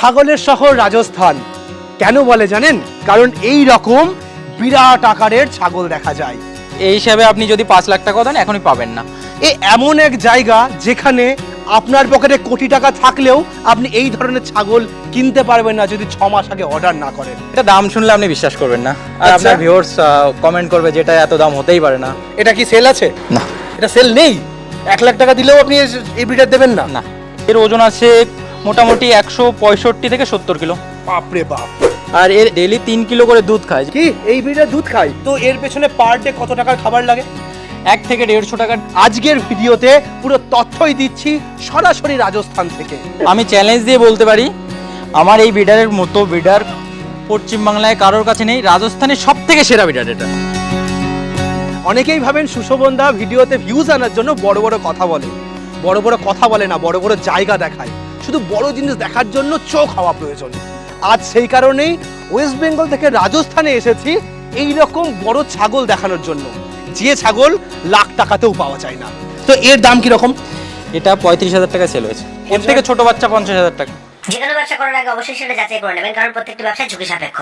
ছাগলের শহর রাজস্থান কেন বলে জানেন? কারণ এই রকম বিরাট আকারের ছাগল দেখা যায়। এই হিসাবে আপনি যদি 5 লাখ টাকা দেন এখনই পাবেন না। এমন এক জায়গা যেখানে আপনার পকেটে কোটি টাকা থাকলেও আপনি এই ধরনের ছাগল কিনতে পারবেন না যদি 6 মাস আগে অর্ডার না করেন। এটা দাম শুনলে আপনি বিশ্বাস করবেন না, আর আচ্ছা। আপনার ভিউয়ার্স কমেন্ট করবে যেটা এত দাম হতেই পারে না। এটা কি সেল আছে? না, এটা সেল নেই। 1 লাখ টাকা দিলেও আপনি এই ব্রিডার দেবেন না? না। এর ওজন আছে মোটামুটি 165 থেকে 70 কিলো। বাপরে বাপ। আর এর ডেইলি 3 কিলো করে দুধ খায়। কি এই ব্রিডার দুধ খায়? তো এর পেছনে পার ডে কত টাকার খাবার লাগে? 1 থেকে 150 টাকা। আজকের ভিডিওতে পুরো তথ্যই দিচ্ছি সরাসরি রাজস্থান থেকে। আমি চ্যালেঞ্জ দিয়ে বলতে পারি আমার এই ব্রিডারের মতো ব্রিডার পশ্চিমবাংলায় কারোর কাছে নেই। রাজস্থানের সব থেকে সেরা ব্রিডার এটা। অনেকেই ভাবেন সুশোভনদা ভিডিওতে ভিউজ আনার জন্য বড় বড় কথা বলে। বড় বড় কথা বলে না, বড় বড় জায়গা দেখায়। শুধু বড় জিনিস দেখার জন্য চোখ হওয়া প্রয়োজন। আজ সেই কারণেই ওয়েস্ট বেঙ্গল থেকে রাজস্থানে এসেছি এই রকম বড় ছাগল দেখানোর জন্য, যে ছাগল লাখ টাকাতেও পাওয়া যায় না। তো এর দাম কি রকম? এটা 35,000 টাকা সেল হয়েছে। এর থেকে ছোট বাচ্চা 50,000 টাকা। যে কোনো ব্যবসা করার আগে অবশ্যই সেটা যাচাই করে নেবেন, কারণ প্রত্যেকটি ব্যবসা ঝুঁকি সাপেক্ষ।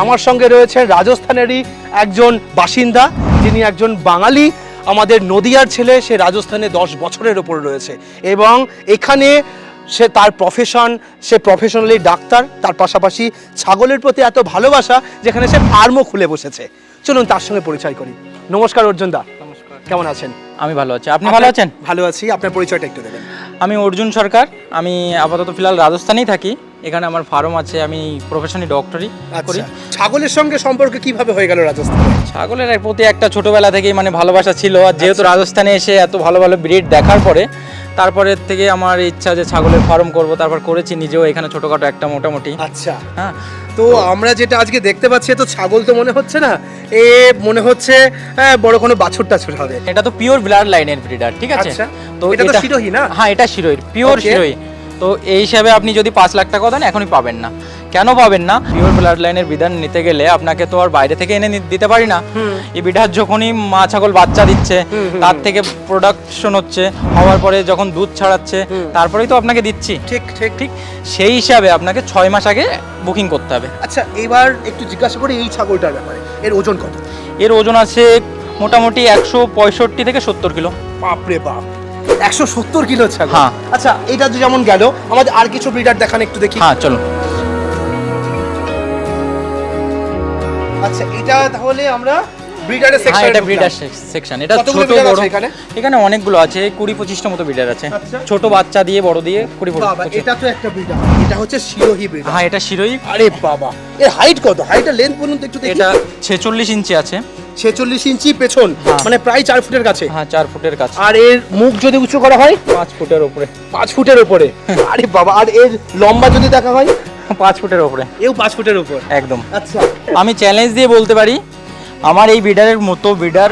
আমার সঙ্গে রয়েছে রাজস্থানেরই একজন বাসিন্দা, যিনি একজন বাঙালি, আমাদের নদিয়ার ছেলে। সে রাজস্থানে 10 বছরের ওপর রয়েছে এবং এখানে সে তার প্রফেশন, সে প্রফেশনালি ডাক্তার, তার পাশাপাশি ছাগলের প্রতি এত ভালোবাসা যেখানে সে ফার্মও খুলে বসেছে। চলুন তার সঙ্গে পরিচয় করি। নমস্কার অর্জুন দা, নমস্কার। কেমন আছেন? আমি ভালো আছি, আপনি ভালো আছেন? ভালো আছি। আপনার পরিচয়টা একটু দেবেন। আমি অর্জুন সরকার। আমি আপাতত ফিলহাল রাজস্থানেই থাকি। এখানে আমার ফার্ম আছে। আমি প্রফেশনালি ডক্টরি করি। ছাগলের সঙ্গে সম্পর্ক কিভাবে হয়ে গেল রাজস্থানে? ছাগলের প্রতি একটা ছোটবেলা থেকেই মানে ভালোবাসা ছিল। আর যেহেতু রাজস্থানে এসে এত ভালো ভালো ব্রিড দেখার পরে তারপরের থেকে আমার ইচ্ছা যে ছাগলের ফার্ম করব। তারপর করেছি নিজেও এখানে ছোটখাটো একটা মোটামুটি। আচ্ছা, হ্যাঁ। তো আমরা যেটা আজকে দেখতে পাচ্ছি তো ছাগল তো মনে হচ্ছে না, মনে হচ্ছে বড় কোনো বাছুর টাছুর হবে। এটা তো পিওর ব্লাড লাইনের ব্রিডার, ঠিক আছে? আচ্ছা, তো এটা তো শিরোহী না? হ্যাঁ, এটা শিরোহী, পিওর Okay. শিরোহী। তো এই হিসাবে আপনি যদি 5 লাখ টাকা দেন এখনই পাবেন না। কেন পাবেন না? পিওর ব্লাড লাইনের বিধান নিতে গেলে আপনাকে তো আর বাইরে থেকে এনে দিতে পারি না। এই বিধার যখনই মা ছাগল বাচ্চা দিচ্ছে তার থেকে প্রোডাকশন হচ্ছে, হওয়ার পরে যখন দুধ ছাড়াচ্ছে তারপরেই তো আপনাকে দিচ্ছি। ঠিক ঠিক ঠিক সেই হিসাবে আপনাকে 6 মাস আগে বুকিং করতে হবে। আচ্ছা, এবার একটু জিজ্ঞাসা করি এই ছাগলটার ব্যাপারে, এর ওজন কত? এর ওজন আছে মোটামুটি 165 থেকে 70 কিলো। বাপরে বাপ, 170 কিলো ছাগল। হ্যাঁ। আচ্ছা, এটা তো যেমন গেল, আমাদের আর কিছু ব্রিডার দেখান একটু দেখি। হ্যাঁ, চলুন। আচ্ছা, এটা তাহলে আমরা ব্রিডারের হ্যাঁ, সেকশনে এটা ব্রিডার সেকশন। এটা কতগুলো ছোট breeder বড় আছে এখানে? এখানে অনেকগুলো আছে, 20-25টা মতো ব্রিডার আছে। আচ্ছা। ছোট বাচ্চা দিয়ে বড় দিয়ে বাবা, 20-25। এটা তো একটা ব্রিডার, এটা হচ্ছে শিরোহী ব্রিডার। হ্যাঁ, এটা শিরোই। আরে বাবা, এর হাইট কত? হাইটের লেন্থ বলুন তো একটু দেখি। এটা 46 ইঞ্চি আছে। 46 ইঞ্চি পেছন, হ্যাঁ। মানে প্রায় 4 ফুটের কাছে। হ্যাঁ, 4 ফুটের কাছে। আর এর মুখ যদি উঁচু করা হয় 5 ফুটের উপরে। 5 ফুটের উপরে। আরে বাবা, আর এর লম্বা যদি দেখা হয় 5 ফুটের উপরে। এও 5 ফুটের উপর। একদম। আচ্ছা, আমি চ্যালেঞ্জ দিয়ে বলতে পারি আমার এই ব্রিডারের মতো ব্রিডার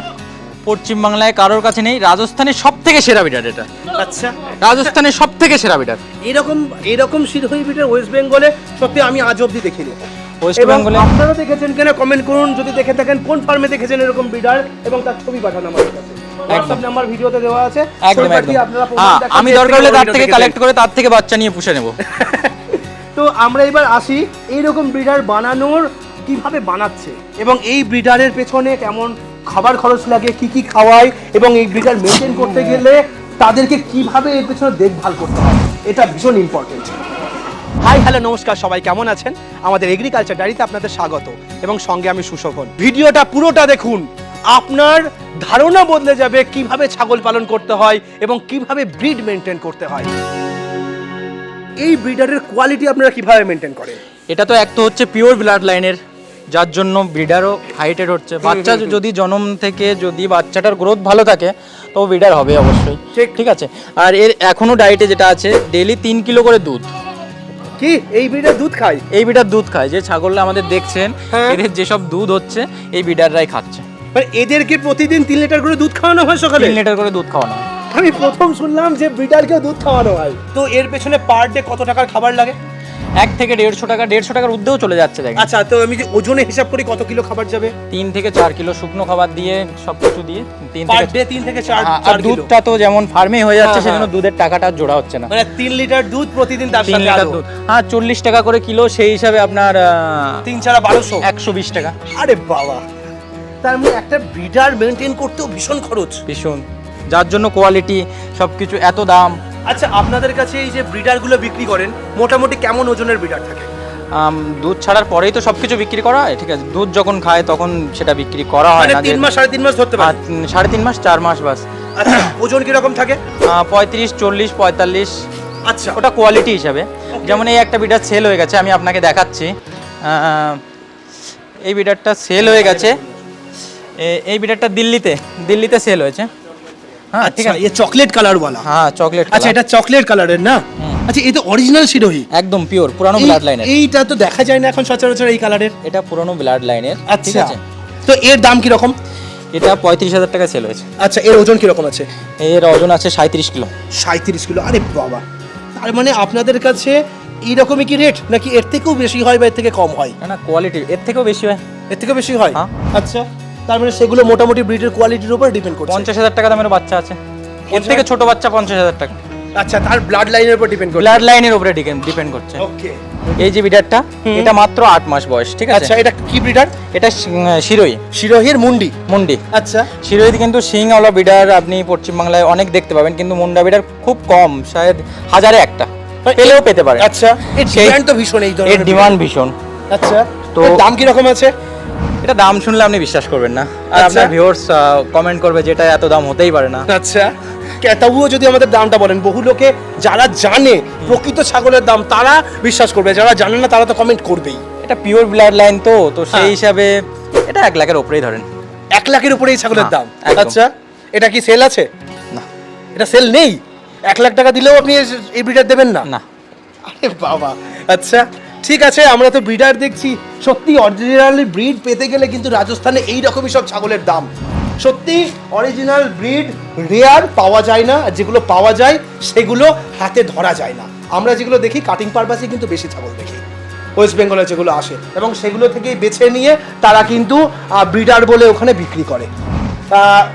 পশ্চিমবাংলায় কারোর কাছে নেই। রাজস্থানের সব থেকে সেরা ব্রিডার এটা। আচ্ছা, রাজস্থানের সব থেকে সেরা ব্রিডার। এরকম শিরোহী ব্রিডার ওয়েস্ট বেঙ্গলে সত্যি আমি আজ অবধি দেখিনি। ওয়েস্ট এবং বেঙ্গলে আপনারা দেখেছেন কিনা কমেন্ট করুন, যদি দেখে থাকেন কোন ফার্মে দেখেছেন এরকম ব্রিডার, এবং তার ছবি পাঠান আমাদের কাছে। হোয়াটসঅ্যাপ নাম্বার ভিডিওতে দেওয়া আছে। একদম ছবি একদম। পাঠিয়ে আপনারা প্রমাণ হ্যাঁ, দেখান আমি যে দরকার হলে এর তার থেকে থেকে দেখেছেন। কালেক্ট করে তার থেকে বাচ্চা নিয়ে পুষে নেব। তো আমরা এবার আসি এইরকম ব্রিডার বানানোর কিভাবে বানাচ্ছে, এবং এই ব্রিডারের পেছনে কেমন খাবার খরচ লাগে, কি কি খাওয়ায়, এবং এই ব্রিডার মেনটেন করতে গেলে তাদেরকে কিভাবে এর পেছনে দেখভাল করতে হয়, এটা ভীষণ ইম্পর্টেন্ট। হাই হ্যালো নমস্কার, সবাই কেমন আছেন? আমাদের এগ্রিকালচার ডায়েরিতে আপনাদের স্বাগত, এবং সঙ্গে আমি সুশোভন। ভিডিওটা পুরোটা দেখুন, আপনার ধারণা বদলে যাবে কিভাবে ছাগল পালন করতে হয় এবং কিভাবে ব্রিড মেনটেন করতে হয়। এই ব্রিডারের কোয়ালিটি আপনারা কিভাবে মেনটেন করেন? এটা তো এক তো হচ্ছে পিওর ব্লাড লাইনের, যার জন্য ব্রিডারও হাইটেড হচ্ছে। বাচ্চা যদি জন্ম থেকে যদি বাচ্চাটার গ্রোথ ভালো থাকে তো ব্রিডার হবে অবশ্যই। ঠিক। ঠিক আছে। আর এর এখনো ডায়েটে যেটা আছে ডেইলি 3 কিলো করে দুধ। কি এই ব্রিডার দুধ খায়? এই ব্রিডার দুধ খায়। যে ছাগলরা আমাদের দেখছেন হ্যাঁ। এদের যেসব দুধ হচ্ছে এই ব্রিডাররাই খাচ্ছে। মানে এদেরকে প্রতিদিন 3 লিটার করে দুধ খাওয়ানো হয় সকালে? 3 লিটার করে দুধ খাওয়ানো হয়। আমি প্রথম শুনলাম যে ব্রিডারকেও দুধ খাওয়ানো হয়। তো এর পেছনে পার ডে কত টাকার খাবার লাগে? 1 থেকে 150 টাকার ঊর্ধ্বেও চলে যাচ্ছে দেখেন। আচ্ছা, তো আমি যে ওজনে হিসাব করি কত কিলো খাবার যাবে? 3 থেকে 4 কিলো শুকনো খাবার দিয়ে সবকিছু দিয়ে 3 পার থেকে ডে 3 থেকে 4 আর 4 কিলো। দুধটা তো যেমন ফার্মে হয়ে যাচ্ছে হ্যাঁ, সেজন্য হ্যাঁ। দুধের টাকাটা জোড়া হচ্ছে না। মানে 3 লিটার দুধ প্রতিদিন তার 3 সাথে লিটার আরো দুধ, হ্যাঁ 40 টাকা করে কিলো, সেই হিসাবে আপনার 3 ছাড়া 1200। 120 টাকা। আরে বাবা, তার মানে একটা ব্রিডার মেইনটেইন করতেও ভীষণ খরচ। ভীষণ, যার জন্য কোয়ালিটি সবকিছু এত দাম। আচ্ছা, আপনাদের কাছে এই যে ব্রিডার গুলো বিক্রি করেন মোটামুটি কেমন ওজনের ব্রিডার থাকে? দুধ ছাড়ার পরেই তো সবকিছু বিক্রি করা হয়, ঠিক আছে, দুধ যখন খায় তখন সেটা বিক্রি করা হয় মানে না। 3 মাস 3.5 মাস ধরতে পারেন? 3.5 মাস 4 মাস বাস। আচ্ছা, ওজন কি রকম থাকে? 35, 40, 45, আচ্ছা, ওটা কোয়ালিটি হিসাবে। যেমন এই একটা বিডার সেল হয়ে গেছে, আমি আপনাকে দেখাচ্ছি। এই বিডারটা সেল হয়ে গেছে, এই বিডারটা দিল্লিতে সেল হয়েছে। হ্যাঁ ঠিক আছে, এই চকলেট কালার वाला। হ্যাঁ চকলেট। আচ্ছা, এটা চকলেট কালারের না? আচ্ছা, এই তো অরিজিনাল শিরোহী, একদম পিওর পুরানো ব্লাড লাইনের। এইটা তো দেখা যায় না এখন সচরাচর এই কালারের। এটা পুরানো ব্লাড লাইনের, ঠিক আচ্ছা, আছে। তো এর দাম কি রকম? এটা 35,000 টাকা সেল হয়েছে। আচ্ছা, এর ওজন কি রকম আছে? এর ওজন আছে 37 কিলো। 37 কিলো? আরে বাবা, তার মানে আপনাদের কাছে এইরকমই কি রেট, নাকি এর থেকেও বেশি হয় বা এর থেকে কম হয়? না কোয়ালিটি এর থেকেও বেশি হয়। এর থেকেও বেশি হয়? হ্যাঁ। আচ্ছা, তার মানে সেগুলো মোটামুটি ব্রিডের কোয়ালিটির উপর ডিপেন্ড করছে। 50,000 টাকা দামের বাচ্চা আছে, এর থেকে ছোট বাচ্চা 50,000 টাকা। আচ্ছা, তার ব্লাড লাইনের উপর ডিপেন্ড করছে। ব্লাড লাইনের উপরে ডিপেন্ড করছে। ওকে। এই যে বিডারটা, এটা মাত্র 8 মাস বয়স, ঠিক আছে। আচ্ছা, এটা কি ব্রিডার? এটা শিরোই, শিরোহির মুন্ডি। মুন্ডি। আচ্ছা, শিরোইতে কিন্তু শিংওয়ালা বিডার আপনি পশ্চিমবাংলায় অনেক দেখতে পাবেন, কিন্তু মুন্ডা বিডার খুব কম, শায়দ 1000-এ একটা পেলেও পেতে পারে। আচ্ছা, এর সেই- ডিমান্ড তো ভীষণ এই এর ধরনের। ডিমান্ড ভীষণ। আচ্ছা, তো তো- দাম কি রকম আছে? এটা দাম শুনলে আপনি বিশ্বাস করবেন না, আর আচ্ছা। আপনার ভিউয়ার্স কমেন্ট করবে যেটা এত দাম হতেই পারে না। আচ্ছা, তবুও যদি আমাদের দামটা বলেন, বহু লোকে যারা জানে প্রকৃত ছাগলের দাম তারা বিশ্বাস করবে, যারা জানে না তারা তো কমেন্ট করবেই। এটা পিওর ব্লাড লাইন তো সেই হ্যাঁ। হিসাবে এটা 1 লাখের উপরেই ধরেন। 1 লাখের উপরে এই ছাগলের হ্যাঁ, দাম? একদম। আচ্ছা, এটা কি সেল আছে? না এটা সেল নেই? 1 লাখ টাকা দিলেও আপনি এই ব্রিডার দেবেন না? না। আরে বাবা, আচ্ছা ঠিক আছে, আমরা তো ব্রিডার দেখছি, সত্যি অরিজিনালি ব্রিড পেতে গেলে কিন্তু রাজস্থানে এই রকমই সব ছাগলের দাম। সত্যি অরিজিনাল ব্রিড রেয়ার, পাওয়া যায় না, আর যেগুলো পাওয়া যায় সেগুলো হাতে ধরা যায় না। আমরা যেগুলো দেখি কাটিং পারপাসে কিন্তু বেশি ছাগল দেখি ওয়েস্ট বেঙ্গলে যেগুলো আসে, এবং সেগুলো থেকেই বেছে নিয়ে তারা কিন্তু ব্রিডার বলে ওখানে বিক্রি করে।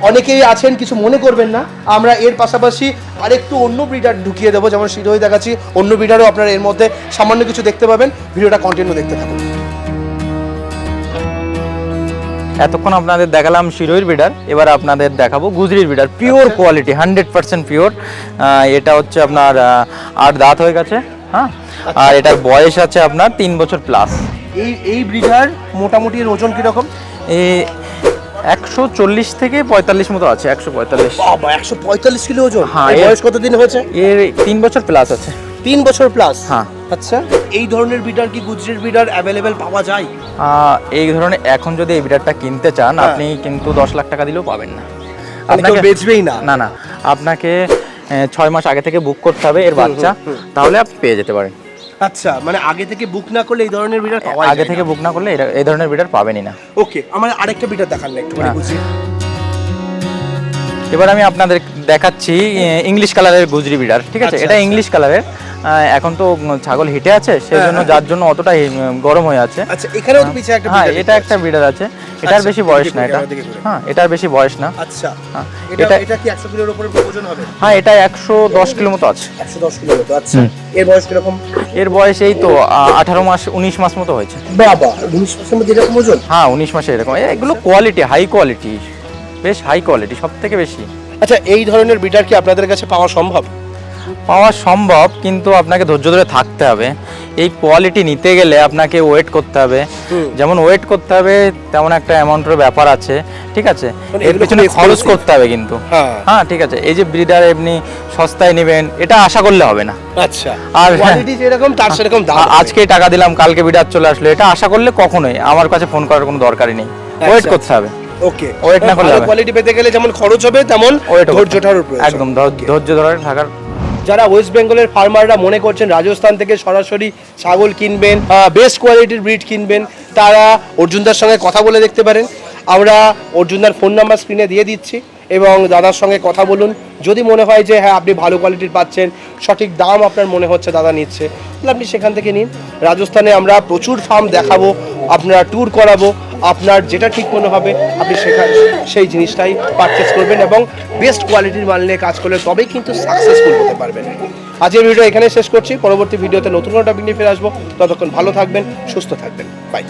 অনেকেই আছেন, কিছু মনে করবেন না, আমরা এর পাশাপাশি আরেকটু অন্য ব্রিডার ঢুকিয়ে দেবো, যেমন শিরোই দেখাচ্ছি, অন্য ব্রিডারও আপনারা এর মধ্যে সামান্য কিছু দেখতে পাবেন। ভিডিওটা কন্টিনিউ দেখতে থাকুন। এতক্ষণ আপনাদের দেখালাম শিরোইর বিডার, এবার আপনাদের দেখাবো গুজরির বিডার, পিওর কোয়ালিটি, 100% পিওর। এটা হচ্ছে আপনার 8 দাঁত হয়ে গেছে, হ্যাঁ, আর এটার বয়স আছে আপনার 3 বছর প্লাস। এই ব্রিডার মোটামুটি এর ওজন কিরকম? এই 140 থেকে 45 মতো আছে, 145। বাবা, 145 কিলো ওজন? হ্যাঁ, এর বয়স কতদিন হয়েছে? এর 3 বছর প্লাস আছে। 3 বছর প্লাস? হ্যাঁ। আচ্ছা, এই ধরনের ব্রিডার কি গুজরির ব্রিডার অ্যাভেলেবেল পাওয়া যায়? এই ধরনের এখন যদি এই বিডারটা কিনতে চান, হ্যাঁ। আপনি কিন্তু 10 লাখ টাকা দিলেও পাবেন না। মানে কেউ বেচবেই না? না না, আপনাকে 6 মাস আগে থেকে বুক করতে হবে এর বাচ্চা, তাহলে আপনি পেয়ে যেতে পারেন। আচ্ছা, মানে আগে থেকে বুক না করলে এই ধরনের ব্রিডার পাওয়া যায় আগে থেকে বুক না করলে এই ধরনের বিডার পাবেনই না। ওকে, আমার আরেকটা ব্রিডার দেখান না একটু হ্যাঁ। বুঝি। এবার আমি আপনাদের দেখাচ্ছি ইংলিশ কালারের গুজরি বিডার, ঠিক আছে। আচ্ছা, এটা আচ্ছা। ইংলিশ কালারের, এখন তো ছাগল হিটে আছে, সেই জন্য হ্যাঁ, যার জন্য অতটা গরম হয়ে আছে। আচ্ছা, এখানেও তো পিছে একটা হ্যাঁ, breeder এটা দেখতে একটা বিডার আছে, এটার আচ্ছা, বেশি বয়স এদিকে না, ঘুরে, এটা আমার দিকে ঘুরে। হ্যাঁ, এটার বেশি বয়স না। আচ্ছা, হ্যাঁ, এটা এটা কি 100 কিলোর উপরে ওজন হবে? হ্যাঁ, এটা 110 কিলো মতো আছে। 110 কিলো মতো? আচ্ছা, এর বয়স কিরকম? এর বয়স এই তো 18 মাস 19 মাস মতো হয়েছে। বাবা, 19 মাসের মধ্যে এরকম ওজন? হ্যাঁ, 19 মাসে এরকম। এগুলো কোয়ালিটি, হাই কোয়ালিটি, বেশ হাই কোয়ালিটি, সব থেকে বেশি। আচ্ছা, এই ধরনের ব্রিডার কি আপনাদের কাছে পাওয়া সম্ভব? পাওয়া সম্ভব, কিন্তু আপনাকে ধৈর্য ধরে থাকতে হবে। এই কোয়ালিটি নিতে গেলে আপনাকে ওয়েট করতে হবে, যেমন ওয়েট করতে হবে তেমন একটা অ্যামাউন্টের ব্যাপার আছে, ঠিক আছে। মানে এর এগুলো পিছনে খুব খরচ expensive। করতে হবে কিন্তু। হ্যাঁ। হ্যাঁ, ঠিক আছে। এই যে ব্রিডার এমনি সস্তায় নেবেন এটা আশা করলে হবে না। আচ্ছা, আর কোয়ালিটি যেরকম তার সেরকম দাম। আজকে টাকা দিলাম কালকে ব্রিডার চলে আসলো, এটা আশা করলে কখনোই আমার কাছে ফোন করার কোনো দরকারই নেই। ওয়েট করতে হবে। ওকে, wait না করলে হবে। কোয়ালিটি পেতে গেলে যেমন খরচ হবে তেমন ওয়েট ধৈর্যটারও প্রয়োজন। একদম ধৈর্য ধরে থাকার। যারা ওয়েস্ট বেঙ্গলের ফার্মাররা মনে করছেন রাজস্থান থেকে সরাসরি ছাগল কিনবেন, বেস্ট কোয়ালিটির ব্রিড কিনবেন, তারা অর্জুনদার সঙ্গে কথা বলে দেখতে পারেন। আমরা অর্জুনদার ফোন নাম্বার স্ক্রিনে দিয়ে দিচ্ছি, এবং দাদার সঙ্গে কথা বলুন। যদি মনে হয় যে হ্যাঁ আপনি ভালো কোয়ালিটির পাচ্ছেন, সঠিক দাম আপনার মনে হচ্ছে দাদা নিচ্ছে, তাহলে আপনি সেখান থেকে নিন। রাজস্থানে আমরা প্রচুর ফার্ম দেখাবো, আপনারা ট্যুর করাবো, আপনার যেটা ঠিক মনে হবে আপনি সেই জিনিসটাই পারচেস করবেন এবং বেস্ট কোয়ালিটির মাল নিয়ে কাজ করলে তবেই কিন্তু সাকসেসফুল হতে পারবেন। আজকের ভিডিও এখানে শেষ করছি, পরবর্তী ভিডিওতে নতুন কোনো টপিক নিয়ে ফিরে আসবো। ততক্ষণ ভালো থাকবেন, সুস্থ থাকবেন, বাই।